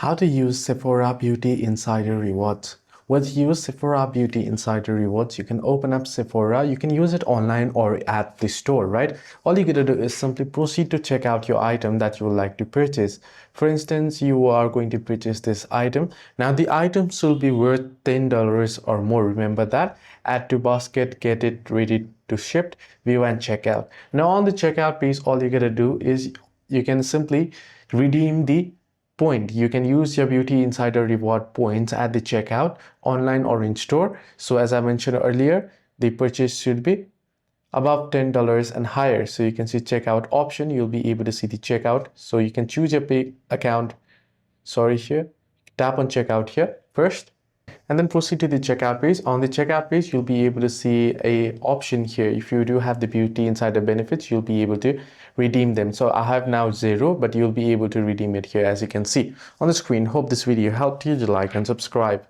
How to use Sephora Beauty Insider rewards. Well, to use Sephora Beauty Insider rewards, you can open up Sephora. You can use it online or at the store, right? All you gotta do is simply proceed to check out your item that you would like to purchase. For instance, you are going to purchase this item. Now, the item should be worth $10 or more. Remember that. Add to basket, get it ready to ship, view and check out. Now, on the checkout page, all you gotta do is you can simply redeem the point. You can use your Beauty Insider reward points at the checkout, online or in store. So as I mentioned earlier, the purchase should be above $10 and higher. So you can see checkout option. You'll be able to see the checkout. So you can choose your pay account. Here, tap on checkout here first, and then proceed to the checkout page. On the checkout page, you'll be able to see a option here. If you do have the Beauty Insider benefits, you'll be able to redeem them. So I have now 0, but you'll be able to redeem it here, as you can see on the screen. Hope this video helped you. Like and subscribe.